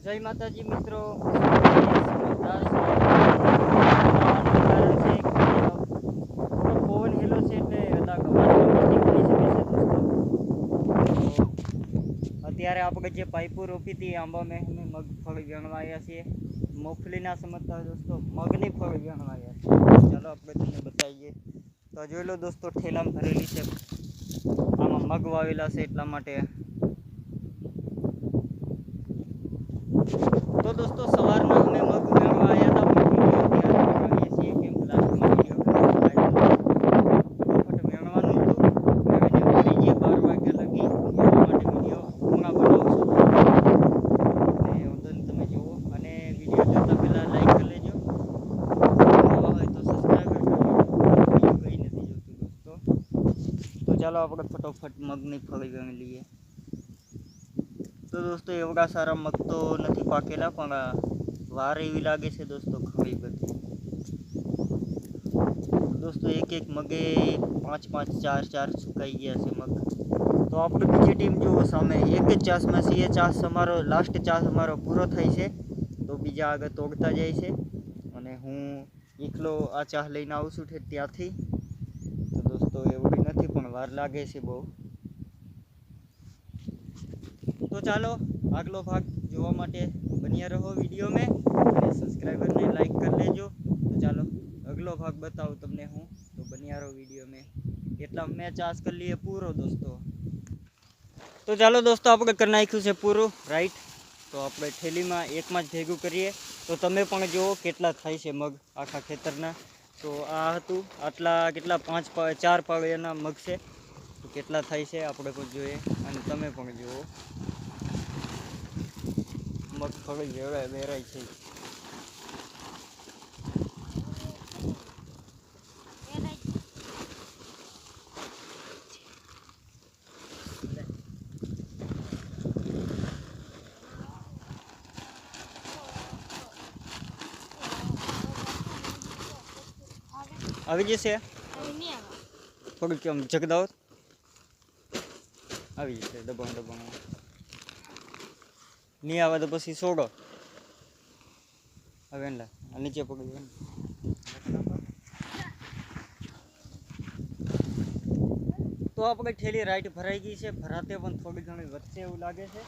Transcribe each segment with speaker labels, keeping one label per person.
Speaker 1: જય માતાજી મિત્રો, પવન હેલો છે એટલે અત્યારે આપણે જે પાઇપો રોપી હતી આંબા મેં અમે મગફળી વીણવાયા છીએ. મગફળીના સમજતા દોસ્તો મગની ફળ વીણવાયા છે. ચાલો આપણે તમને બતાવીએ. તો જોઈ લો દોસ્તો, ઠેલામાં ભરેલી છે. આમાં મગ વાવેલા છે એટલા માટે. તો દોસ્તો સવારના અમે મગ વીણવા આવ્યા હતા, પણ વિડીયો ત્યારે બનાવીએ છીએ કેમ લાસ્ટમાં વિડીયો ફટાફટ વીણવાનું હતું. વીણીને ફરી ગયા 12 વાગ્યા લગી એટલા માટે વિડીયો હમણાં બનાવું છું. અને ઉદન તમે જુઓ અને વિડીયો જોતા પહેલાં લાઈક કરી લેજો. નવા હોય તો સબસ્ક્રાઈબર કરી લેજો. બીજું કંઈ નથી જોતું દોસ્તો. તો ચાલો આપણે ફટોફટ મગની ફળી વીણી લઈએ. તો દોસ્તો એવડા સારા મગ તો નથી પાકેલા, પણ વાર એવી લાગે છે દોસ્તો ઘણી બધી. દોસ્તો એક એક મગે 5 5 4 4 સુકાઈ ગયા છે મગ. તો આપણે બીજી ટીમ જુઓ સામે એક જ ચાસમાં છીએ. ચાસ અમારો લાસ્ટ ચાસ અમારો પૂરો થાય છે તો બીજા આગળ તોડતા જાય છે અને હું એકલો આ ચાસ લઈને આવું છું ત્યાંથી. તો દોસ્તો એવડી નથી પણ વાર લાગે છે બહુ. તો ચાલો આગલો ભાગ જોવા માટે બન્યા રહો વિડીયો મેં અને સબસ્ક્રાઈબરને લાઈક કરી લેજો. તો ચાલો અગલો ભાગ બતાવું તમને હું. તો બન્યા રહો વિડીયો મેં. એટલા મેં ચાસ કરી લઈએ પૂરો દોસ્તો. તો ચાલો દોસ્તો આપણે કરી નાખ્યું છે પૂરું રાઈટ. તો આપણે થેલીમાં એકમાં જ ભેગું કરીએ. તો તમે પણ જુઓ કેટલા થાય છે મગ આખા ખેતરના. તો આ હતું આટલા કેટલા 4 પાળિયાના મગ છે. તો કેટલા થાય છે આપણે પણ જોઈએ અને તમે પણ જુઓ. મગફળી વેરાય છે. આવી જશે થોડુંક કેમ જગદાવ આવી જશે. દબાણ નહીં આવે તો પછી છોડો. હવે નીચે પકડી તો આપણે ઠેલી રાઈટ ભરાઈ ગઈ છે. ભરાતે પણ થોડી ઘણી વધશે એવું લાગે છે.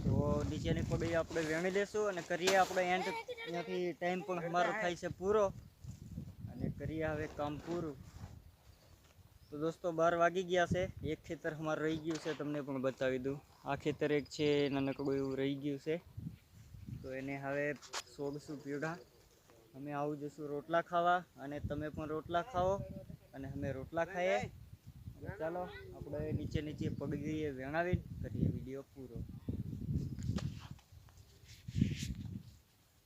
Speaker 1: તો નીચેની પગડી આપણે વેણી લેશું અને કરીએ આપણે એન્ડ. ત્યાંથી ટાઈમ પણ અમારો થાય છે પૂરો અને કરીએ હવે કામ પૂરું. તો દોસ્તો 12 વાગી ગયા છે. એક ખેતર અમારું રહી ગયું છે, તમને પણ બતાવી દઉં. આ ખેતર એક છે નાનકડું એવું રહી ગયું છે. તો એને હવે છોડશું પીળા. અમે આવું જશું રોટલા ખાવા અને તમે પણ રોટલા ખાઓ અને અમે રોટલા ખાઈએ. ચાલો આપણે નીચે પગડીએ વેણાવી કરીએ વિડીયો પૂરો.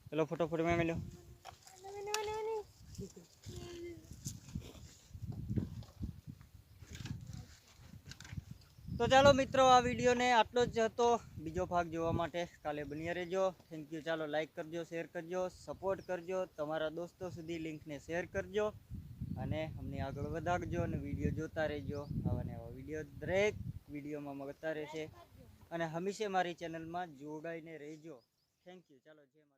Speaker 1: ચલો ફટોફટ વેણી લો. તો ચાલો મિત્રો આ વિડીયોને આટલો જ હતો. બીજો ભાગ જોવા માટે કાલે બન્યા રહેજો. Thank you. ચાલો લાઈક કરજો, શેર કરજો, સપોર્ટ કરજો. તમારા દોસ્તો સુધી લિંકને શેર કરજો અને અમને આગળ વધારજો અને વિડીયો જોતા રહેજો. આવા ને આવા વિડીયો દરેક વિડીયોમાં મળતા રહેશે અને હંમેશા મારી ચેનલમાં જોડાઈને રહેજો. Thank you. ચાલો જય માતા.